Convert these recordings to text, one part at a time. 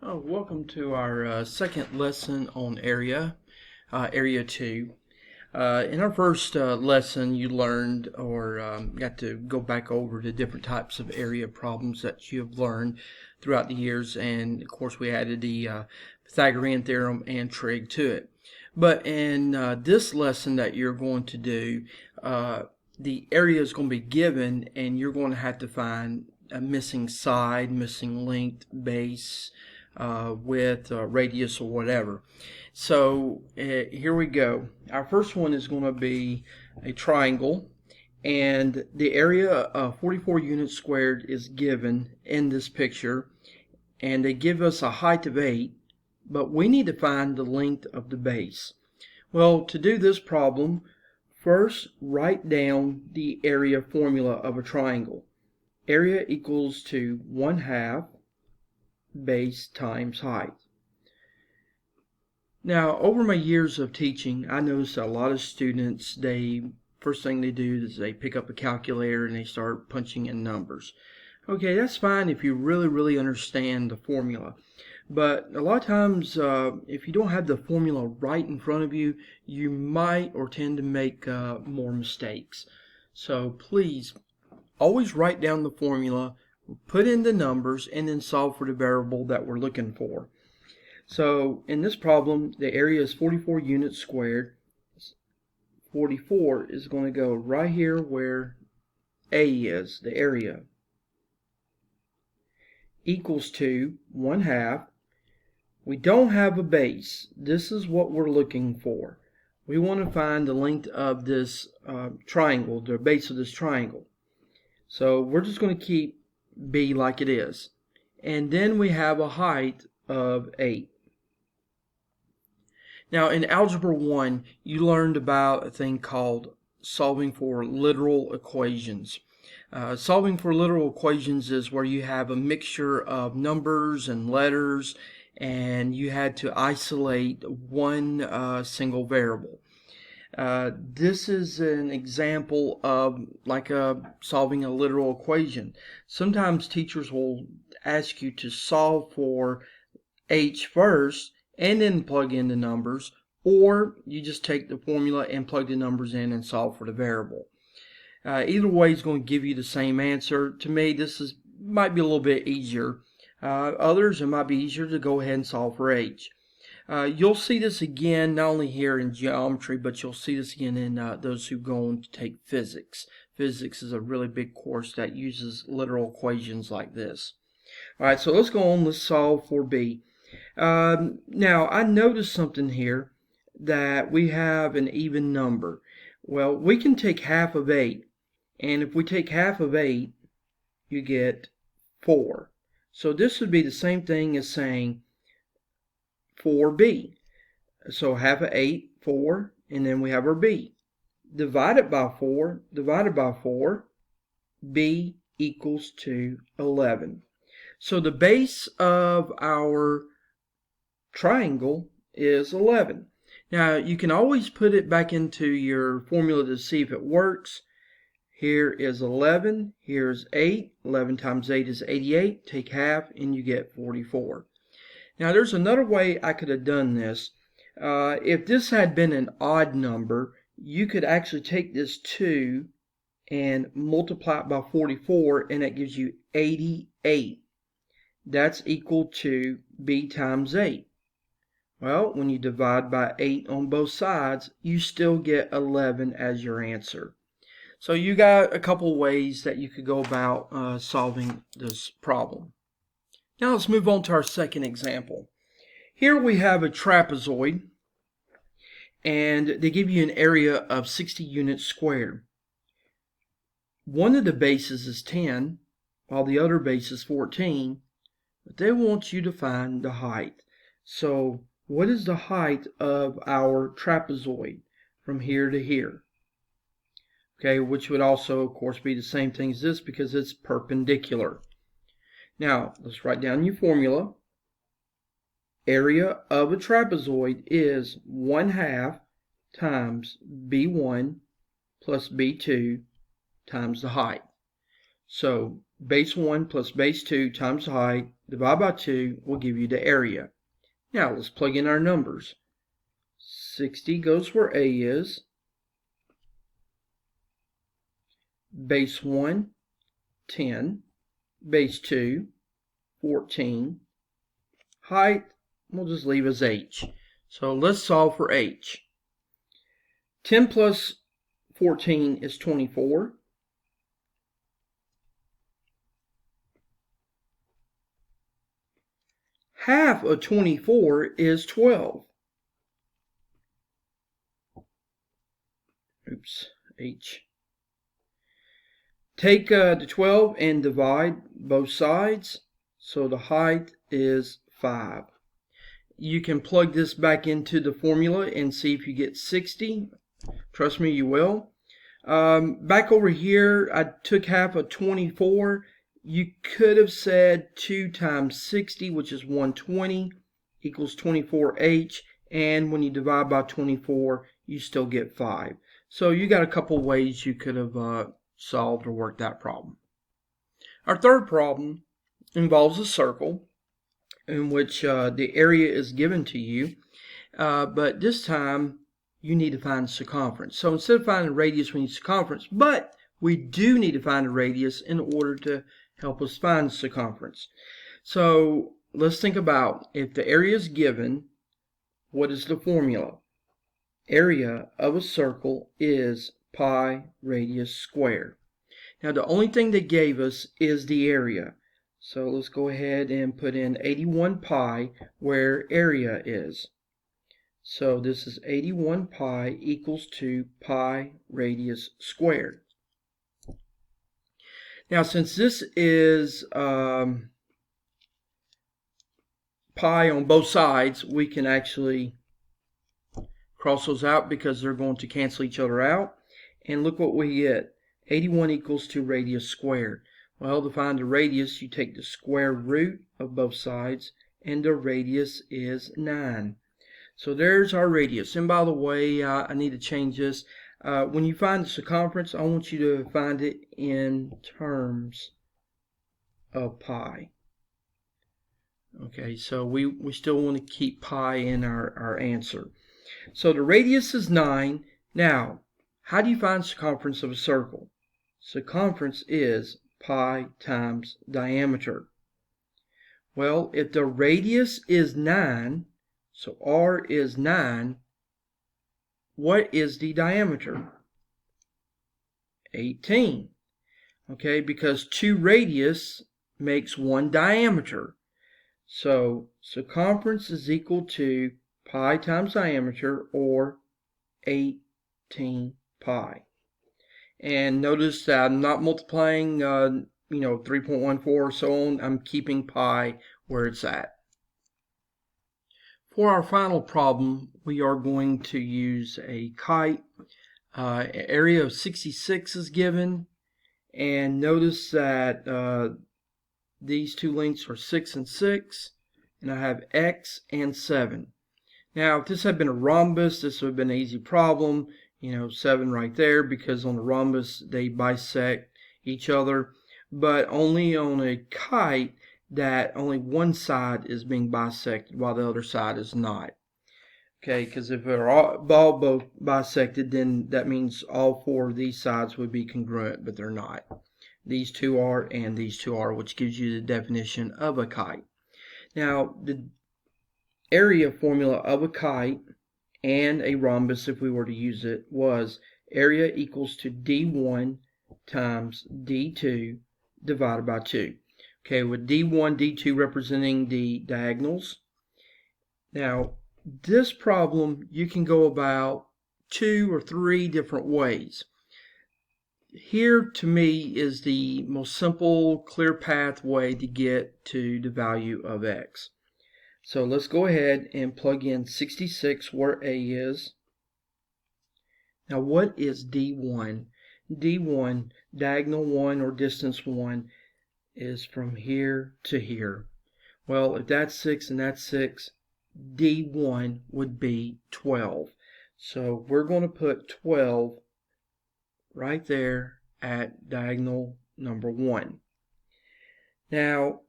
Welcome to our second lesson on Area 2. In our first lesson, you learned or got to go back over the different types of area problems that you have learned throughout the years, and of course we added the Pythagorean theorem and trig to it. But in this lesson that you're going to do, the area is going to be given, and you're going to have to find a missing side, missing length, base, width, radius, or whatever. So here we go. Our first one is going to be a triangle, and the area of 44 units squared is given in this picture, and they give us a height of 8, but we need to find the length of the base. Well, to do this problem, first write down the area formula of a triangle. Area equals to 1/2 base times height. Now, over my years of teaching, I noticed that a lot of students, first thing they do is they pick up a calculator and they start punching in numbers. Okay, that's fine if you really understand the formula. But a lot of times, if you don't have the formula right in front of you, you might or tend to make more mistakes. So please, always write down the formula, put in the numbers, and then solve for the variable that we're looking for. So in this problem, the area is 44 units squared. 44 is going to go right here where A is, the area, equals to 1/2. We don't have a base. This is what we're looking for. We want to find the length of this triangle, the base of this triangle. So we're just going to keep B like it is. And then we have a height of 8. Now in Algebra 1, you learned about a thing called solving for literal equations. Solving for literal equations is where you have a mixture of numbers and letters, and you had to isolate one single variable. This is an example of solving a literal equation. Sometimes teachers will ask you to solve for h first and then plug in the numbers, or you just take the formula and plug the numbers in and solve for the variable. Either way is going to give you the same answer. To me, might be a little bit easier. Others, it might be easier to go ahead and solve for h. You'll see this again not only here in geometry, but you'll see this again in those who go on to take physics. Physics is a really big course that uses literal equations like this. Alright, so let's go on, let's solve for B. Now, I noticed something here, that we have an even number. Well, we can take half of 8, and if we take half of 8, you get 4. So this would be the same thing as saying 4b. So half of 8, 4, and then we have our b. Divided by 4, b equals to 11. So the base of our triangle is 11. Now you can always put it back into your formula to see if it works. Here is 11, here's 8. 11 times 8 is 88. Take half and you get 44. Now there's another way I could have done this. If this had been an odd number, you could actually take this 2 and multiply it by 44, and that gives you 88. That's equal to b times 8. Well, when you divide by 8 on both sides, you still get 11 as your answer. So you got a couple ways that you could go about solving this problem. Now let's move on to our second example. Here we have a trapezoid, and they give you an area of 60 units squared. One of the bases is 10, while the other base is 14, but they want you to find the height. So what is the height of our trapezoid from here to here? Okay, which would also, of course, be the same thing as this because it's perpendicular. Now, let's write down your formula. Area of a trapezoid is 1/2 times b1 plus b2 times the height. So base 1 plus base 2 times the height, divide by 2 will give you the area. Now let's plug in our numbers. 60 goes where A is. Base 1, 10. Base 2, 14. Height, we'll just leave as H. So let's solve for H. 10 plus 14 is 24. Half of 24 is 12. Oops, H. Take the 12 and divide both sides. So the height is 5. You can plug this back into the formula and see if you get 60. Trust me, you will. Back over here, I took half of 24. You could have said 2 times 60, which is 120, equals 24H. And when you divide by 24, you still get 5. So you got a couple ways you could have solved or worked that problem. Our third problem involves a circle in which the area is given to you, but this time you need to find the circumference. So instead of finding a radius, we need circumference, but we do need to find a radius in order to help us find the circumference. So let's think about, if the area is given, what is the formula? Area of a circle is pi radius squared. Now the only thing they gave us is the area. So let's go ahead and put in 81 pi where area is. So this is 81 pi equals to pi radius squared. Now since this is pi on both sides, we can actually cross those out because they're going to cancel each other out. And look what we get. 81 equals to radius squared. Well, to find the radius, you take the square root of both sides, and the radius is 9. So there's our radius. And by the way, I need to change this. When you find the circumference, I want you to find it in terms of pi. Okay, so we still want to keep pi in our answer. So the radius is 9. Now, how do you find circumference of a circle? Circumference is pi times diameter. Well, if the radius is 9, so r is 9, what is the diameter? 18. Okay, because 2 radius makes 1 diameter. So circumference is equal to pi times diameter, or 18 pi. And notice that I'm not multiplying 3.14 or so on. I'm keeping pi where it's at. For our final problem, we are going to use a kite. Area of 66 is given, and notice that these two lengths are 6 and 6, and I have x and 7. Now, if this had been a rhombus, this would have been an easy problem. 7 right there, because on the rhombus they bisect each other, but only on a kite that only one side is being bisected while the other side is not. Okay, because if they're all both bisected, then that means all 4 of these sides would be congruent, but they're not. These 2 are, and these 2 are, which gives you the definition of a kite. Now, the area formula of a kite and a rhombus, if we were to use it, was area equals to d1 times d2 divided by 2. Okay, with d1, d2 representing the diagonals. Now, this problem you can go about 2 or 3 different ways. Here, to me, is the most simple, clear path way to get to the value of x. So let's go ahead and plug in 66 where A is. Now what is D1? D1, diagonal 1 or distance 1, is from here to here. Well, if that's 6 and that's 6, D1 would be 12. So we're going to put 12 right there at diagonal number 1. Now,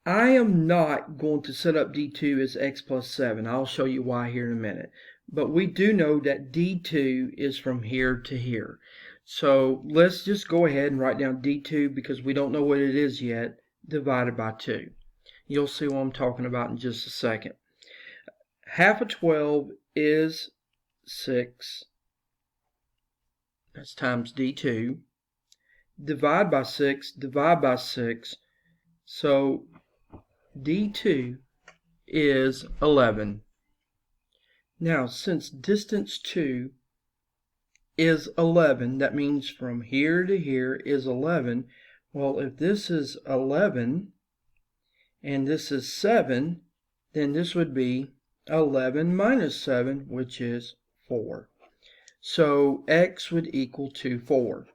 I am not going to set up D2 as x plus 7. I'll show you why here in a minute. But we do know that D2 is from here to here. So let's just go ahead and write down D2 because we don't know what it is yet, divided by 2. You'll see what I'm talking about in just a second. Half of 12 is 6. That's times D2. Divide by 6, divide by 6. So D2 is 11. Now, since distance 2 is 11, that means from here to here is 11. Well, if this is 11 and this is 7, then this would be 11 minus 7, which is 4. So x would equal to 4,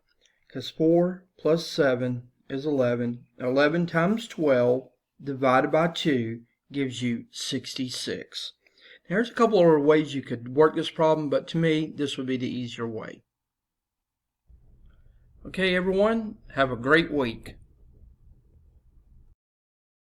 because 4 plus 7 is 11. 11 times 12 divided by 2 gives you 66. There's a couple of ways you could work this problem, but to me, this would be the easier way. Okay, everyone, have a great week.